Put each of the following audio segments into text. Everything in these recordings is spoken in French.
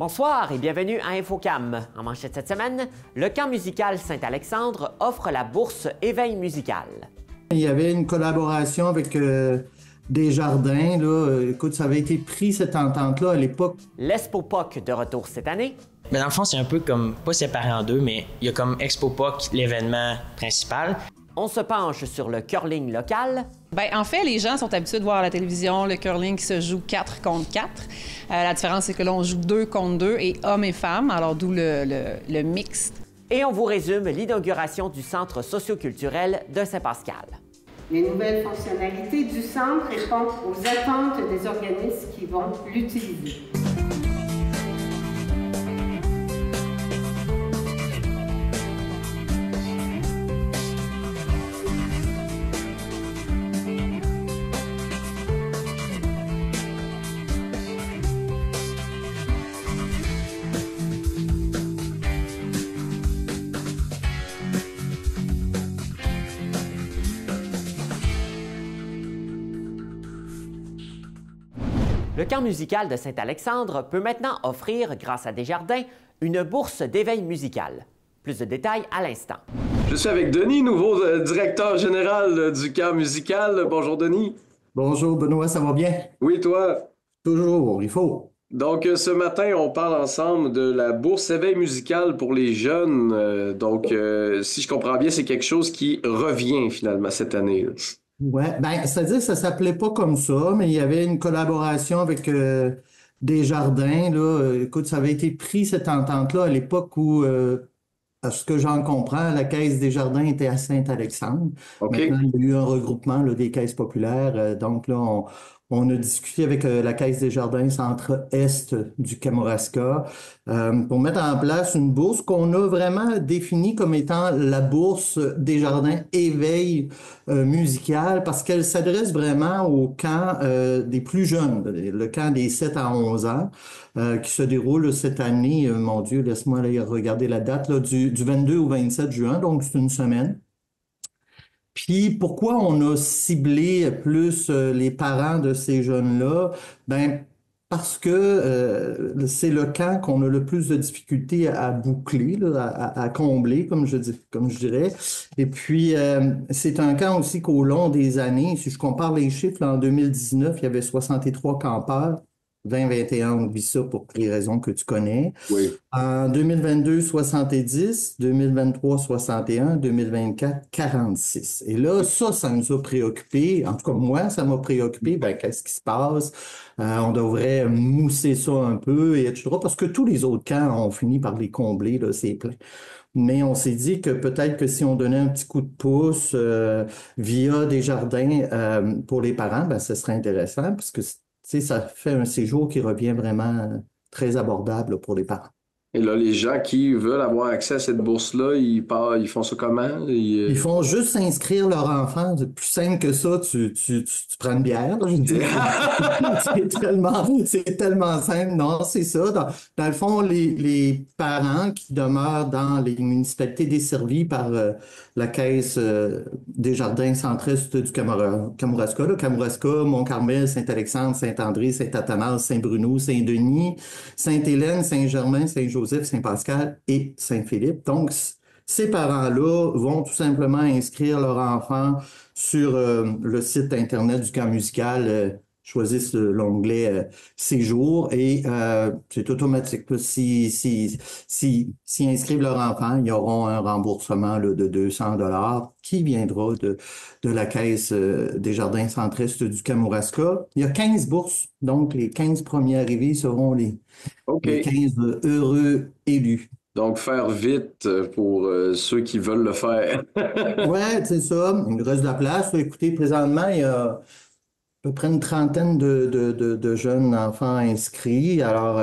Bonsoir et bienvenue à InfoCam. En manchette cette semaine, le camp musical Saint-Alexandre offre la bourse Éveil musical. Il y avait une collaboration avec Desjardins. Écoute, ça avait été pris cette entente-là à l'époque. L'Expo-POC de retour cette année. Mais dans le fond, c'est un peu comme, pas séparé en deux, mais il y a comme Expo-POC, l'événement principal. On se penche sur le curling local. En fait, les gens sont habitués de voir à la télévision le curling qui se joue 4 contre 4. La différence, c'est que là, on joue 2 contre 2 et hommes et femmes, alors d'où le mixte. Et on vous résume l'inauguration du Centre socioculturel de Saint-Pascal. Les nouvelles fonctionnalités du centre répondent aux attentes des organismes qui vont l'utiliser. Le camp musical de Saint-Alexandre peut maintenant offrir, grâce à Desjardins, une bourse d'éveil musical. Plus de détails à l'instant. Je suis avec Denis, nouveau directeur général du camp musical. Bonjour Denis. Bonjour Benoît, ça va bien? Oui, toi? Toujours, il faut. Donc, ce matin, on parle ensemble de la bourse éveil musical pour les jeunes. Si je comprends bien, c'est quelque chose qui revient finalement cette année. Ouais, c'est-à-dire que ça s'appelait pas comme ça, mais il y avait une collaboration avec Desjardins. Écoute, ça avait été pris cette entente-là à l'époque où, à ce que j'en comprends, la Caisse Desjardins était à Saint-Alexandre. Okay. Maintenant, il y a eu un regroupement des caisses populaires. Donc là, on a discuté avec la Caisse Desjardins centre-est du Kamouraska pour mettre en place une bourse qu'on a vraiment définie comme étant la bourse Desjardins Éveil musical parce qu'elle s'adresse vraiment au camp des plus jeunes, le camp des 7 à 11 ans qui se déroule cette année, mon Dieu, laisse-moi aller regarder la date, là, du 22 au 27 juin, donc c'est une semaine. Puis pourquoi on a ciblé plus les parents de ces jeunes-là? Parce que c'est le camp qu'on a le plus de difficultés à boucler, là, à combler, comme je dirais. Et puis, c'est un camp aussi qu'au long des années, si je compare les chiffres, là, en 2019, il y avait 63 campeurs. 2021, on oublie ça pour les raisons que tu connais. Oui. En 2022, 70, 2023, 61, 2024, 46. Et là, ça nous a préoccupés. En tout cas, moi, ça m'a préoccupé. Qu'est-ce qui se passe? On devrait mousser ça un peu, et etc. Parce que tous les autres camps ont fini par les combler, là, c'est plein. Mais on s'est dit que peut-être que si on donnait un petit coup de pouce via Desjardins pour les parents, ce serait intéressant, parce que ça fait un séjour qui revient vraiment très abordable pour les parents. Et là, les gens qui veulent avoir accès à cette bourse-là, ils font ça comment? Ils font juste s'inscrire leur enfant. C'est plus simple que ça. Tu prends une bière, là, je veux dire. c'est tellement simple. Non, c'est ça. Dans le fond, les parents qui demeurent dans les municipalités desservies par la Caisse Desjardins centre-est du Kamouraska, là, Kamouraska, Mont-Carmel, Saint-Alexandre, Saint-André, Saint-Athanas, Saint-Bruno, Saint-Denis, Sainte-Hélène, Saint-Germain, Saint-Joseph, Saint-Pascal et Saint-Philippe. Donc, ces parents-là vont tout simplement inscrire leur enfant sur le site Internet du camp musical, choisissent l'onglet Séjour et c'est automatique. Si inscrivent leur enfant, ils auront un remboursement là, de 200 $ qui viendra de la Caisse Desjardins centre-est du Kamouraska. Il y a 15 bourses, donc les 15 premiers arrivés seront les 15 heureux élus. Donc, faire vite pour ceux qui veulent le faire. Ouais, c'est ça. Il reste de la place. Écoutez, présentement, il y a à peu près une trentaine de jeunes enfants inscrits. Alors,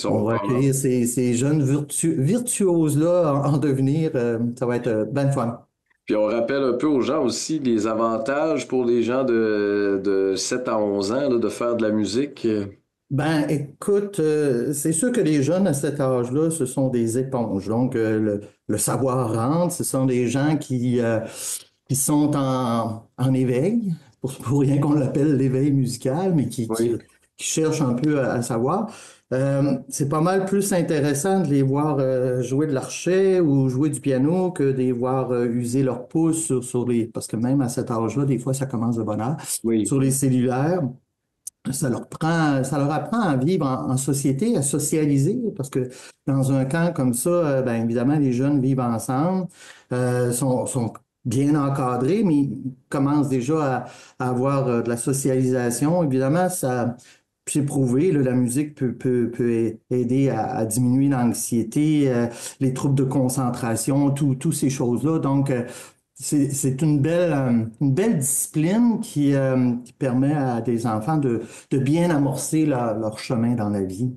on va accueillir ces jeunes virtuoses-là en devenir. Ça va être ben fun. Puis on rappelle un peu aux gens aussi les avantages pour les gens de 7 à 11 ans là, de faire de la musique. Écoute, c'est sûr que les jeunes à cet âge-là, ce sont des éponges. Donc, le savoir rentre, ce sont des gens qui sont en éveil, pour rien qu'on l'appelle l'éveil musical, mais qui cherchent un peu à savoir. C'est pas mal plus intéressant de les voir jouer de l'archet ou jouer du piano que de les voir user leurs pouces sur les... Parce que même à cet âge-là, des fois, ça commence de bonne heure. Oui. Sur les cellulaires, ça leur apprend à vivre en société, à socialiser, parce que dans un camp comme ça, ben évidemment, les jeunes vivent ensemble, sont bien encadrés, mais ils commencent déjà à avoir de la socialisation. Évidemment, ça... Puis c'est prouvé, là, la musique peut aider à diminuer l'anxiété, les troubles de concentration, toutes ces choses-là. Donc, c'est une belle discipline qui permet à des enfants de bien amorcer leur chemin dans la vie.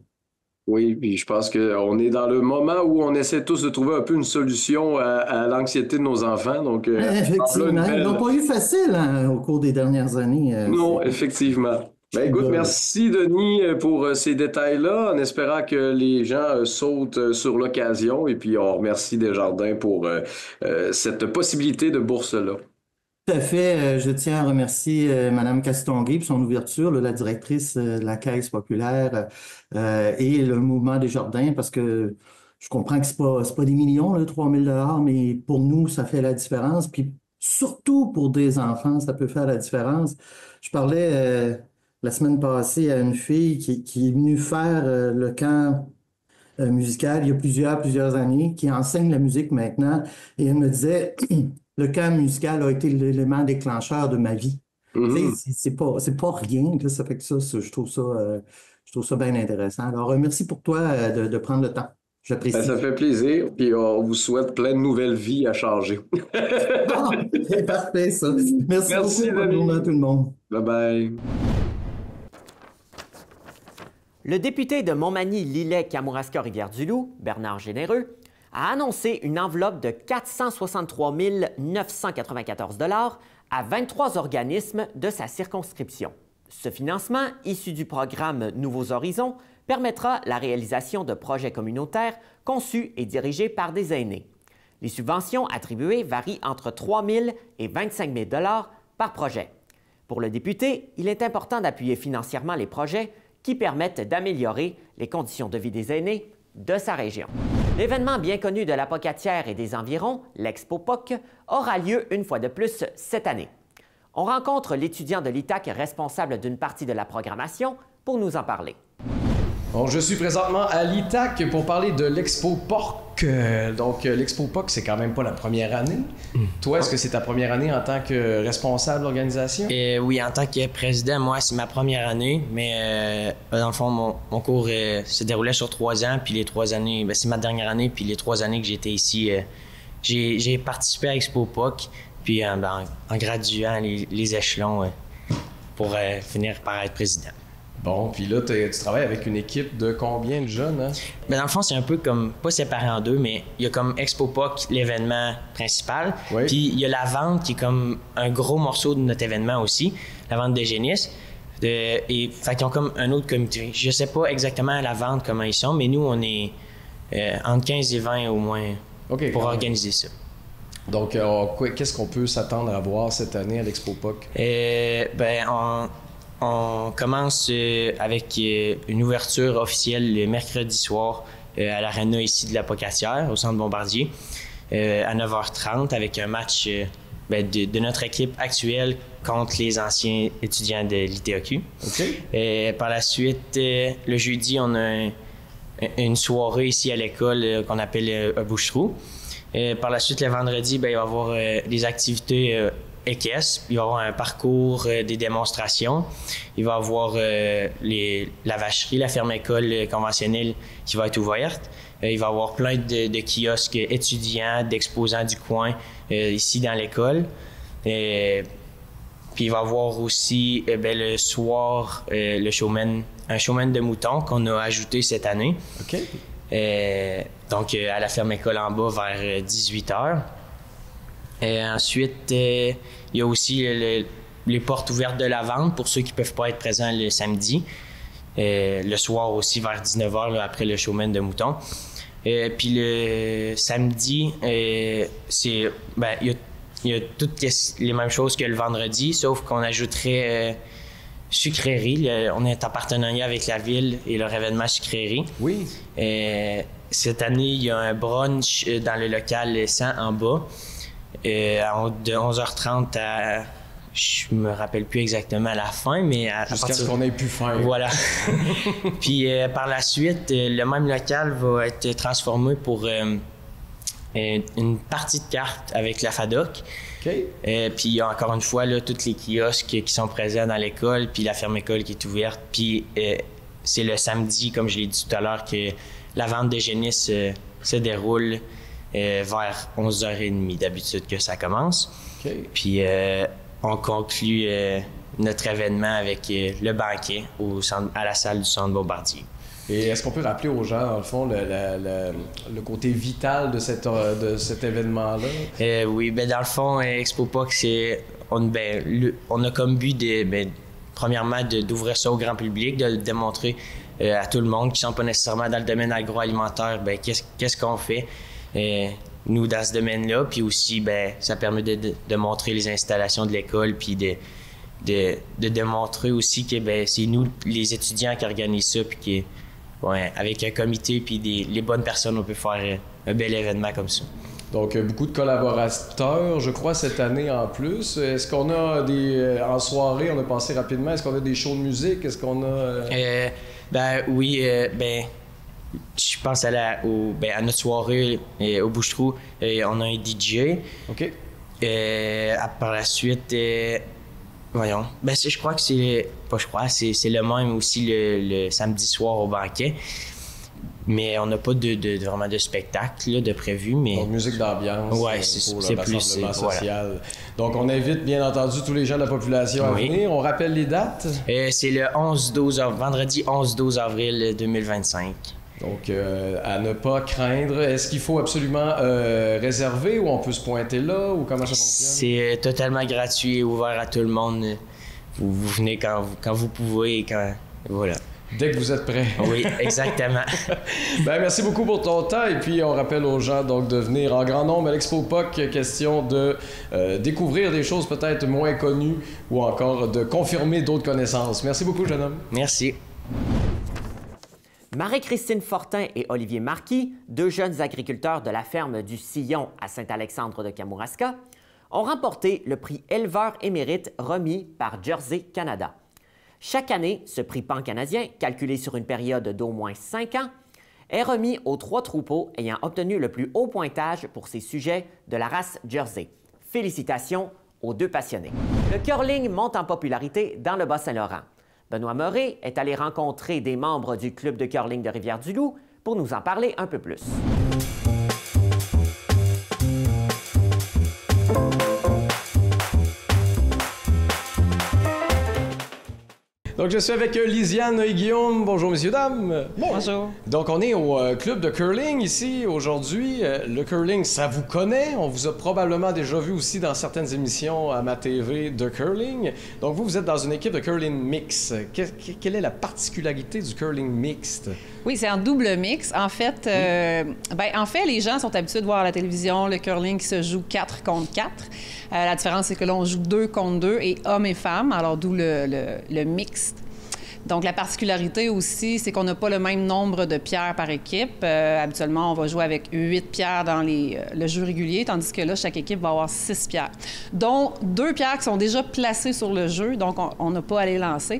Oui, puis je pense qu'on est dans le moment où on essaie tous de trouver un peu une solution à l'anxiété de nos enfants. Donc, effectivement, ils n'ont pas eu facile hein, au cours des dernières années. Non, effectivement. Ben, écoute, merci Denis pour ces détails-là, en espérant que les gens sautent sur l'occasion. Et puis, on remercie Desjardins pour cette possibilité de bourse-là. Tout à fait. Je tiens à remercier Mme Castonguay pour son ouverture, là, la directrice de la Caisse populaire et le mouvement Desjardins, parce que je comprends que c'est pas des millions, là, 3 000 $, mais pour nous, ça fait la différence. Puis surtout pour des enfants, ça peut faire la différence. Je parlais la semaine passée à une fille qui est venue faire le camp musical il y a plusieurs années, qui enseigne la musique maintenant, et elle me disait... Le camp musical a été l'élément déclencheur de ma vie. Mm-hmm. C'est pas rien. Là, ça fait que je trouve ça bien intéressant. Alors, merci pour toi de prendre le temps. J'apprécie. Ben, ça fait plaisir. Puis on vous souhaite plein de nouvelles vies à changer. C'est parfait, ça. Merci beaucoup. Bonne journée à tout le monde. Bye bye. Le député de Montmagny-Lillet-Kamouraska-Rivière-du-Loup, Bernard Généreux, a annoncé une enveloppe de 463 994 $ à 23 organismes de sa circonscription. Ce financement, issu du programme Nouveaux Horizons, permettra la réalisation de projets communautaires conçus et dirigés par des aînés. Les subventions attribuées varient entre 3 000 et 25 000 $ par projet. Pour le député, il est important d'appuyer financièrement les projets qui permettent d'améliorer les conditions de vie des aînés de sa région. L'événement bien connu de la Pocatière et des environs, l'Expo POC, aura lieu une fois de plus cette année. On rencontre l'étudiant de l'ITAC responsable d'une partie de la programmation pour nous en parler. Bon, je suis présentement à l'ITAC pour parler de l'Expo POC. Donc, l'Expo POC, c'est quand même pas la première année. Toi, est-ce que c'est ta première année en tant que responsable d'organisation? Oui, en tant que président, moi, c'est ma première année, mais dans le fond, mon cours se déroulait sur 3 ans, puis les 3 années, c'est ma dernière année, puis les 3 années que j'étais ici, j'ai participé à Expo POC, puis en graduant les échelons pour finir par être président. Bon, puis là, tu travailles avec une équipe de combien de jeunes, hein? Dans le fond, c'est un peu comme, pas séparé en deux, mais il y a comme Expo POC, l'événement principal, oui. Puis il y a la vente qui est comme un gros morceau de notre événement aussi, la vente de génisses. Et fait qu'ils ont comme un autre comité. Je sais pas exactement la vente, comment ils sont, mais nous, on est entre 15 et 20 au moins pour organiser ça. Donc, qu'est-ce qu'on peut s'attendre à voir cette année à l'Expo POC? On commence avec une ouverture officielle le mercredi soir à l'aréna ici de la Pocatière, au centre Bombardier, à 9h30 avec un match de notre équipe actuelle contre les anciens étudiants de l'ITAQ. Okay. Par la suite, le jeudi, on a une soirée ici à l'école qu'on appelle un bouche-trou. Par la suite, le vendredi, il va y avoir des activités équestre, il va y avoir un parcours, des démonstrations. Il va y avoir la vacherie, la ferme-école conventionnelle qui va être ouverte. Il va y avoir plein de kiosques étudiants, d'exposants du coin ici dans l'école. Puis il va y avoir aussi le soir un showman de moutons qu'on a ajouté cette année. OK. Donc à la ferme-école en bas vers 18h. Ensuite, il y a aussi les portes ouvertes de la vente pour ceux qui ne peuvent pas être présents le samedi. Le soir aussi vers 19h là, après le showman de moutons. Puis le samedi, il y a toutes les mêmes choses que le vendredi, sauf qu'on ajouterait sucrerie. On est en partenariat avec la ville et leur événement sucrerie. Oui. Cette année, il y a un brunch dans le local 100 en bas, de 11h30 à... Je me rappelle plus exactement la fin, mais jusqu'à ce qu'on ait plus faim. Voilà. Puis par la suite, le même local va être transformé pour une partie de cartes avec la FADOC. Okay. Puis encore une fois, là, tous les kiosques qui sont présents dans l'école, puis la ferme école qui est ouverte. Puis c'est le samedi, comme je l'ai dit tout à l'heure, que la vente de génisses se déroule vers 11h30 d'habitude que ça commence. Okay. Puis on conclut notre événement avec le banquet à la salle du Centre Bombardier. Et est-ce qu'on peut rappeler aux gens, dans le fond, le côté vital de cet événement-là? Oui, ben dans le fond, Expo POC, on a comme but, premièrement, d'ouvrir ça au grand public, de le démontrer à tout le monde qui ne sont pas nécessairement dans le domaine agroalimentaire, qu'est-ce qu'on fait, nous, dans ce domaine-là. Puis aussi, ça permet de montrer les installations de l'école, puis de démontrer aussi que c'est nous, les étudiants, qui organisent ça, puis avec un comité puis les bonnes personnes, on peut faire un bel événement comme ça. Donc, beaucoup de collaborateurs, je crois, cette année en plus. Est-ce qu'on a en soirée, on a passé rapidement, est-ce qu'on a des shows de musique? Est-ce qu'on a... oui, je pense à notre soirée au Bouche-Trou, on a un DJ. OK. Par la suite... Voyons. Je crois que c'est le même aussi le samedi soir au banquet. Mais on n'a pas vraiment de spectacle là, de prévu. Mais... Donc, musique d'ambiance. Oui, c'est plus social. Voilà. Donc, on invite bien entendu tous les gens de la population à venir. On rappelle les dates? C'est le vendredi 11-12 avril 2025. Donc, à ne pas craindre. Est-ce qu'il faut absolument réserver ou on peut se pointer là ou comment ça fonctionne? C'est totalement gratuit et ouvert à tout le monde. Vous venez quand vous pouvez et voilà. Dès que vous êtes prêts. Oui, exactement. Merci beaucoup pour ton temps et puis on rappelle aux gens donc de venir en grand nombre à l'Expo POC, question de découvrir des choses peut-être moins connues ou encore de confirmer d'autres connaissances. Merci beaucoup, jeune homme. Merci. Marie-Christine Fortin et Olivier Marquis, deux jeunes agriculteurs de la ferme du Sillon à Saint-Alexandre de Kamouraska, ont remporté le prix éleveur émérite remis par Jersey Canada. Chaque année, ce prix pan-canadien, calculé sur une période d'au moins 5 ans, est remis aux 3 troupeaux ayant obtenu le plus haut pointage pour ces sujets de la race Jersey. Félicitations aux deux passionnés. Le curling monte en popularité dans le Bas-Saint-Laurent. Benoît Moré est allé rencontrer des membres du club de curling de Rivière-du-Loup pour nous en parler un peu plus. Donc, je suis avec Lisiane et Guillaume. Bonjour, messieurs, dames. Bonjour. Donc, on est au club de curling ici aujourd'hui. Le curling, ça vous connaît. On vous a probablement déjà vu aussi dans certaines émissions à ma TV de curling. Donc, vous êtes dans une équipe de curling mix. Quelle est la particularité du curling mixte? Oui, c'est un double mix. En fait, les gens sont habitués de voir à la télévision le curling qui se joue 4 contre 4. La différence, c'est que là, on joue 2 contre 2 et hommes et femmes, alors d'où le mixte. Donc, la particularité aussi, c'est qu'on n'a pas le même nombre de pierres par équipe. Habituellement, on va jouer avec 8 pierres dans le jeu régulier, tandis que là, chaque équipe va avoir 6 pierres, dont 2 pierres qui sont déjà placées sur le jeu, donc on n'a pas à les lancer.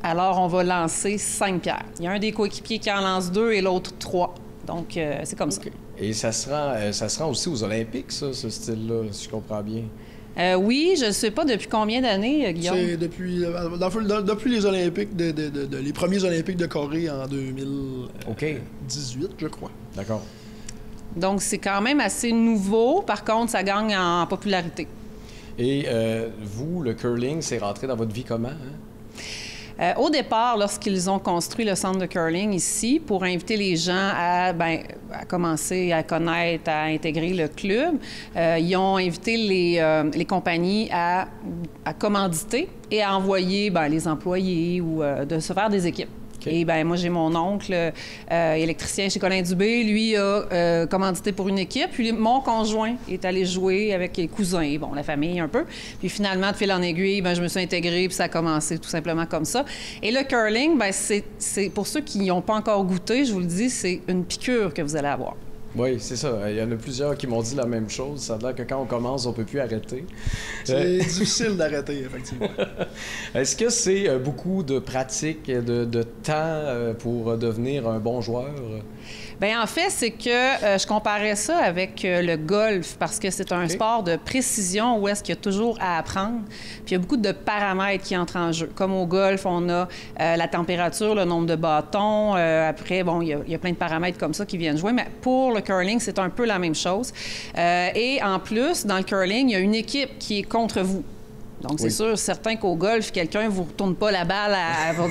Alors, on va lancer 5 pierres. Il y a un des coéquipiers qui en lance 2 et l'autre 3. Donc, c'est comme ça. Et ça se rend aussi aux Olympiques, ça, ce style-là, si je comprends bien. Oui, je ne sais pas depuis combien d'années, Guillaume? C'est depuis les Olympiques, les premiers Olympiques de Corée en 2018, je crois. D'accord. Donc, c'est quand même assez nouveau. Par contre, ça gagne en popularité. Et vous, le curling, c'est rentré dans votre vie comment? Hein? Au départ, lorsqu'ils ont construit le centre de curling ici, pour inviter les gens à commencer à connaître, à intégrer le club, ils ont invité les compagnies à commanditer et à envoyer les employés ou de se faire des équipes. Et ben moi, j'ai mon oncle électricien chez Colin Dubé. Lui a commandité pour une équipe. Puis mon conjoint est allé jouer avec les cousins, bon, la famille un peu. Puis finalement, de fil en aiguille, ben, je me suis intégrée, puis ça a commencé tout simplement comme ça. Et le curling, ben, c'est pour ceux qui n'y ont pas encore goûté, je vous le dis, c'est une piqûre que vous allez avoir. Oui, c'est ça. Il y en a plusieurs qui m'ont dit la même chose. Ça a l'air que quand on commence, on ne peut plus arrêter. C'est difficile d'arrêter, effectivement. Est-ce que c'est beaucoup de pratique, de temps pour devenir un bon joueur? Bien, en fait, c'est que je comparais ça avec le golf parce que c'est un sport de précision où est-ce qu'il y a toujours à apprendre. Puis il y a beaucoup de paramètres qui entrent en jeu. Comme au golf, on a la température, le nombre de bâtons. Après, bon, il y a plein de paramètres comme ça qui viennent jouer. Mais pour le curling, c'est un peu la même chose. Et en plus, dans le curling, il y a une équipe qui est contre vous. Donc, c'est sûr, certain qu'au golf, quelqu'un ne vous retourne pas la balle pour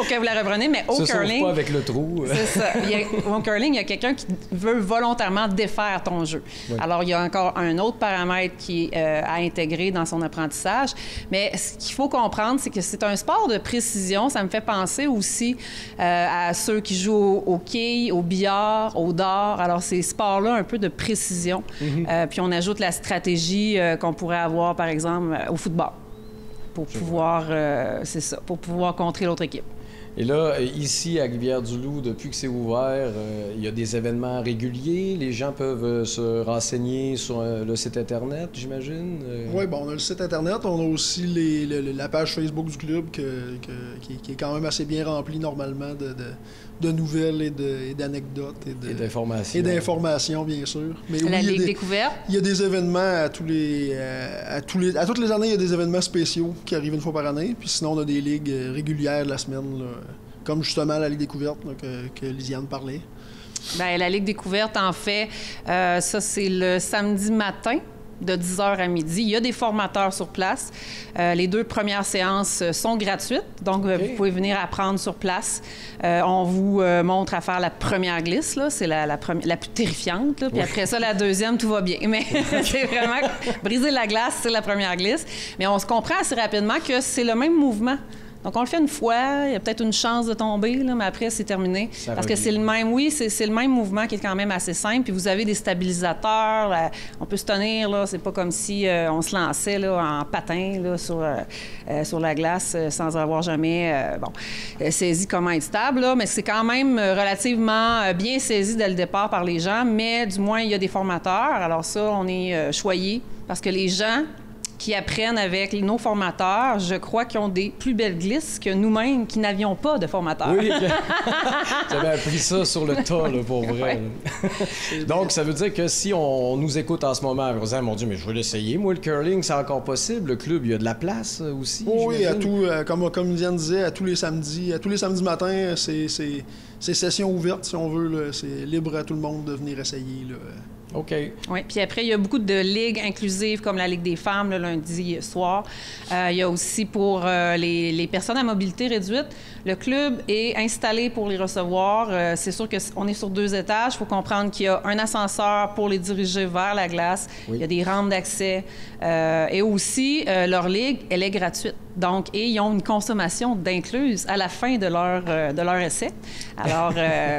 que vous la repreniez, mais au curling... pas avec le trou. C'est ça. Au curling, il y a quelqu'un qui veut volontairement défaire ton jeu. Oui. Alors, il y a encore un autre paramètre qui est à intégrer dans son apprentissage. Mais ce qu'il faut comprendre, c'est que c'est un sport de précision. Ça me fait penser aussi à ceux qui jouent au quilles, au billard, au dard. Alors, ces sports-là, un peu de précision. Puis, on ajoute la stratégie qu'on pourrait avoir, par exemple, au football. Pour pouvoir, c'est ça, pour pouvoir contrer l'autre équipe. Et là, ici, à Rivière-du-Loup, depuis que c'est ouvert, il y a des événements réguliers. Les gens peuvent se renseigner sur le site Internet, j'imagine? Oui, bon, on a le site Internet. On a aussi la page Facebook du club qui est quand même assez bien remplie normalement de nouvelles et d'anecdotes. Et d'informations. Et d'informations, bien sûr. Mais la Ligue découverte. Il y a des événements toutes les années, il y a des événements spéciaux qui arrivent une fois par année. Puis sinon, on a des ligues régulières la semaine, là, comme justement la Ligue découverte là, que Lisiane parlait. Bien, la Ligue découverte, en fait, ça, c'est le samedi matin de 10h à midi. Il y a des formateurs sur place. Les 2 premières séances sont gratuites, donc vous pouvez venir apprendre sur place. On vous montre à faire la première glisse, là. C'est la plus terrifiante. Là. Puis après ça, la deuxième, tout va bien. Mais c'est vraiment briser la glace, c'est la première glisse. Mais on se comprend assez rapidement que c'est le même mouvement. Donc, on le fait une fois, il y a peut-être une chance de tomber, là, mais après, c'est terminé. Parce que c'est le même, c'est le même mouvement qui est quand même assez simple. Puis vous avez des stabilisateurs, là, on peut se tenir, là, c'est pas comme si on se lançait là, en patin là, sur la glace sans avoir jamais saisi comment être stable. Là. Mais c'est quand même relativement bien saisi dès le départ par les gens, mais du moins, il y a des formateurs. Alors ça, on est choyés parce que les gens qui apprennent avec nos formateurs, je crois qu'ils ont des plus belles glisses que nous-mêmes qui n'avions pas de formateurs. Oui, j'avais appris ça sur le tas, là, pour vrai. Donc, ça veut dire que si on nous écoute en ce moment, on se dit, mon Dieu, mais je veux l'essayer. Moi, le curling, c'est encore possible. Le club, il y a de la place aussi. Oui, à tout, comme Diane disait, à tous les samedis matins, c'est session ouverte, si on veut. Là, c'est libre à tout le monde de venir essayer. Là. OK. Oui, puis après, il y a beaucoup de ligues inclusives comme la Ligue des femmes le lundi soir. Il y a aussi pour les personnes à mobilité réduite. Le club est installé pour les recevoir. C'est sûr qu'on est sur 2 étages. Il faut comprendre qu'il y a un ascenseur pour les diriger vers la glace. Oui. Il y a des rampes d'accès. Et aussi, leur ligue, elle est gratuite. Donc, et ils ont une consommation d'incluse à la fin de leur essai. Alors,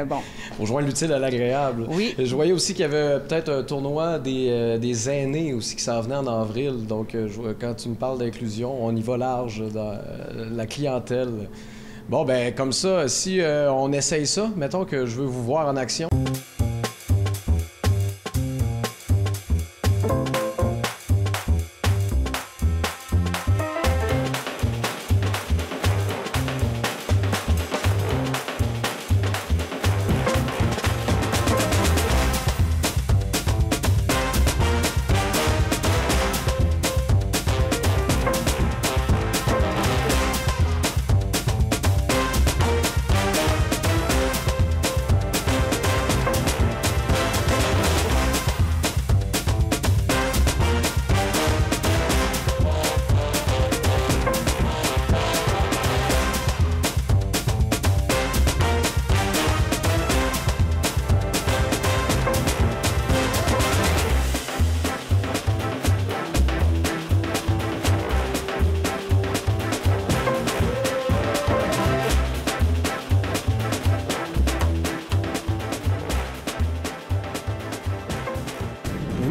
bon. Pour joindre l'utile à l'agréable. Oui. Je voyais aussi qu'il y avait peut-être un tournoi des aînés aussi qui s'en venait en avril. Donc, quand tu me parles d'inclusion, on y va large dans la clientèle. Bon, ben comme ça, si on essaye ça, mettons que je veux vous voir en action.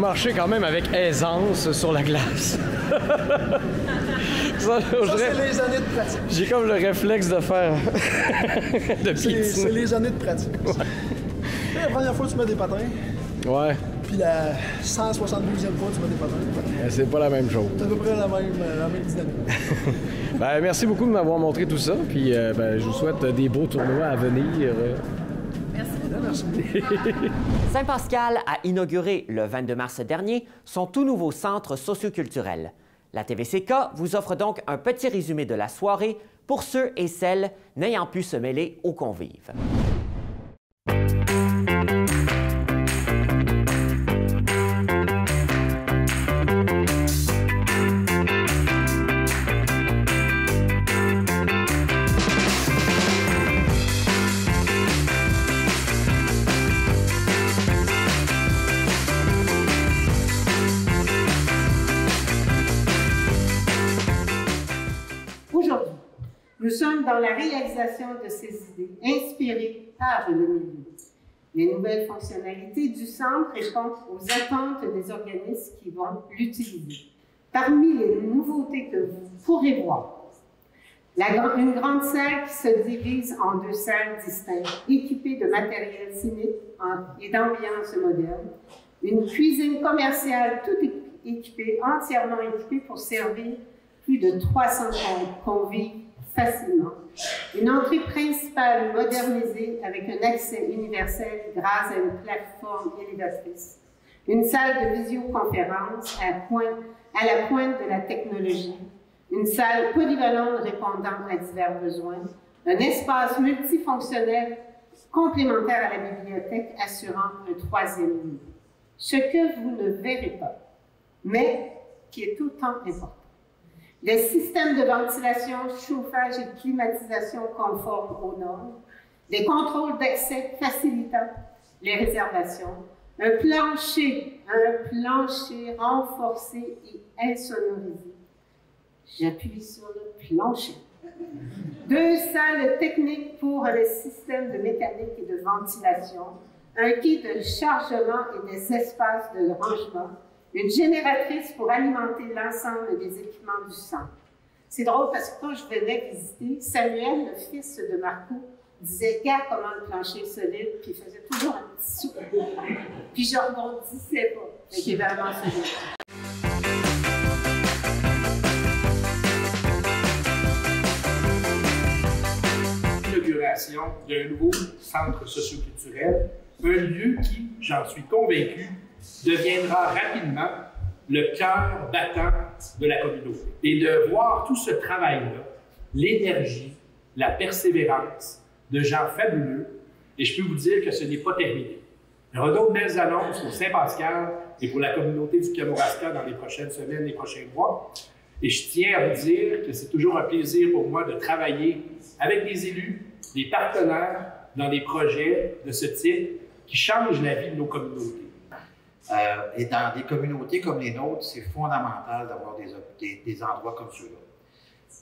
marchez quand même avec aisance sur la glace. Ça, c'est les années de pratique. J'ai comme le réflexe de faire de piétiner. C'est les années de pratique. Ouais. La première fois, tu mets des patins. Ouais. Puis la 172e fois, tu mets des patins. C'est pas la même chose. C'est à peu près la même dynamique. Ben, merci beaucoup de m'avoir montré tout ça. Puis ben, je vous souhaite des beaux tournois à venir. Merci. Saint-Pascal a inauguré le 22 mars dernier son tout nouveau centre socioculturel. La TVCK vous offre donc un petit résumé de la soirée pour ceux et celles n'ayant pu se mêler aux convives. Aujourd'hui, nous sommes dans la réalisation de ces idées inspirées par le milieu. Les nouvelles fonctionnalités du centre répondent aux attentes des organismes qui vont l'utiliser. Parmi les nouveautés que vous pourrez voir, une grande salle qui se divise en 2 salles distinctes, équipées de matériel scénique et d'ambiance moderne, une cuisine commerciale toute équipée, entièrement équipée pour servir plus de 300 convives facilement. Une entrée principale modernisée avec un accès universel grâce à une plateforme élévatrice. Une salle de visioconférence à la pointe de la technologie. Une salle polyvalente répondant à divers besoins. Un espace multifonctionnel complémentaire à la bibliothèque assurant un 3e niveau. Ce que vous ne verrez pas, mais qui est autant important. Des systèmes de ventilation, chauffage et climatisation conformes aux normes, des contrôles d'accès facilitant les réservations, un plancher renforcé et insonorisé. J'appuie sur le plancher. 2 salles techniques pour les systèmes de mécanique et de ventilation, un kit de chargement et des espaces de rangement, une génératrice pour alimenter l'ensemble des équipements du centre. C'est drôle parce que quand je venais visiter, Samuel, le fils de Marco, disait « Regarde comment le plancher est solide », puis il faisait toujours un petit sourire. Puis je rebondissais pas. C'était vraiment solide. L'inauguration d'un nouveau centre socioculturel, un lieu qui, j'en suis convaincu, deviendra rapidement le cœur battant de la communauté. Et de voir tout ce travail-là, l'énergie, la persévérance de gens fabuleux, et je peux vous dire que ce n'est pas terminé. Il y aura d'autres belles annonces pour Saint-Pascal et pour la communauté du Kamouraska dans les prochaines semaines, les prochains mois. Et je tiens à vous dire que c'est toujours un plaisir pour moi de travailler avec des élus, des partenaires dans des projets de ce type qui changent la vie de nos communautés. Et dans des communautés comme les nôtres, c'est fondamental d'avoir des endroits comme ceux-là.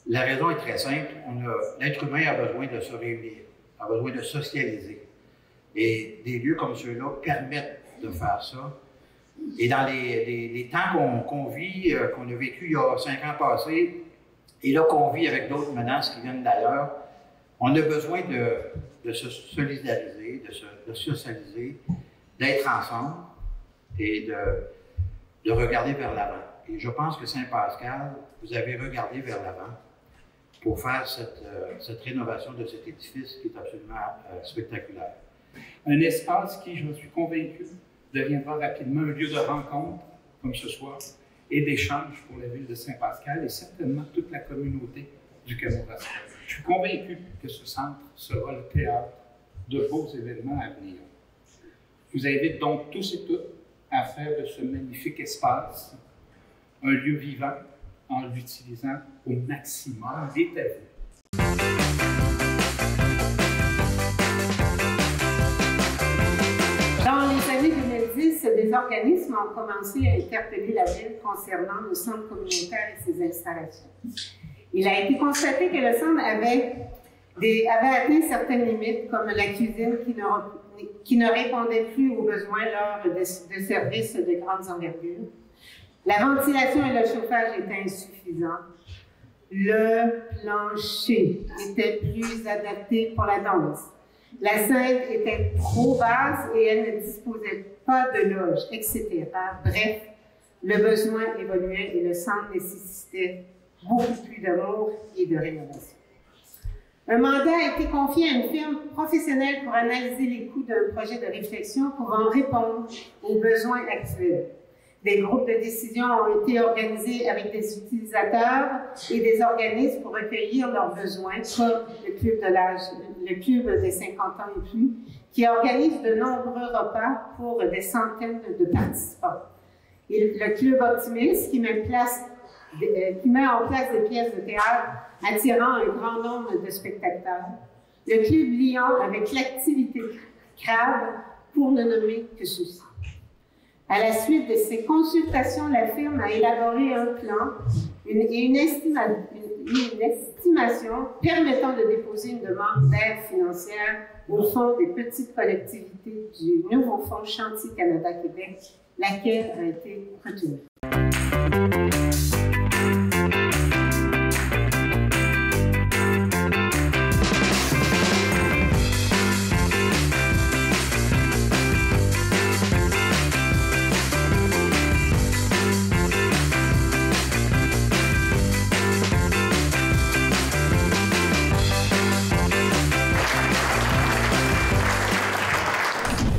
La raison est très simple. L'être humain a besoin de se réunir, a besoin de socialiser. Et des lieux comme ceux-là permettent de faire ça. Et dans les temps qu'on vit, qu'on a vécu il y a 5 ans passés, et là qu'on vit avec d'autres menaces qui viennent d'ailleurs, on a besoin de se solidariser, de socialiser, d'être ensemble et de regarder vers l'avant. Et je pense que Saint-Pascal, vous avez regardé vers l'avant pour faire cette rénovation de cet édifice qui est absolument spectaculaire. Un espace qui, je suis convaincu, deviendra rapidement un lieu de rencontre, comme ce soir, et d'échange pour la ville de Saint-Pascal et certainement toute la communauté du Kamouraska. Je suis convaincu que ce centre sera le théâtre de beaux événements à venir. Je vous invite donc tous et toutes à faire de ce magnifique espace un lieu vivant en l'utilisant au maximum. Il est à vous. Dans les années 2010, des organismes ont commencé à interpeller la ville concernant le centre communautaire et ses installations. Il a été constaté que le centre avait atteint certaines limites, comme la cuisine qui qui ne répondaient plus aux besoins lors de services de grandes envergures. La ventilation et le chauffage étaient insuffisants. Le plancher était plus adapté pour la danse. La scène était trop basse et elle ne disposait pas de loge, etc. Bref, le besoin évoluait et le centre nécessitait beaucoup plus d'amour et de rénovation. Un mandat a été confié à une firme professionnelle pour analyser les coûts d'un projet de réflexion pouvant répondre aux besoins actuels. Des groupes de décision ont été organisés avec des utilisateurs et des organismes pour recueillir leurs besoins, comme le club des 50 ans et plus, qui organise de nombreux repas pour des centaines de participants. Et le club Optimiste, qui met en place des pièces de théâtre attirant un grand nombre de spectateurs. Le club Lyon avec l'activité crabe, pour ne nommer que ceci. À la suite de ces consultations, la firme a élaboré un plan et une estimation permettant de déposer une demande d'aide financière au Fonds des petites collectivités du nouveau Fonds Chantier Canada-Québec, laquelle a été retenue.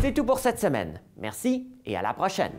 C'est tout pour cette semaine. Merci et à la prochaine.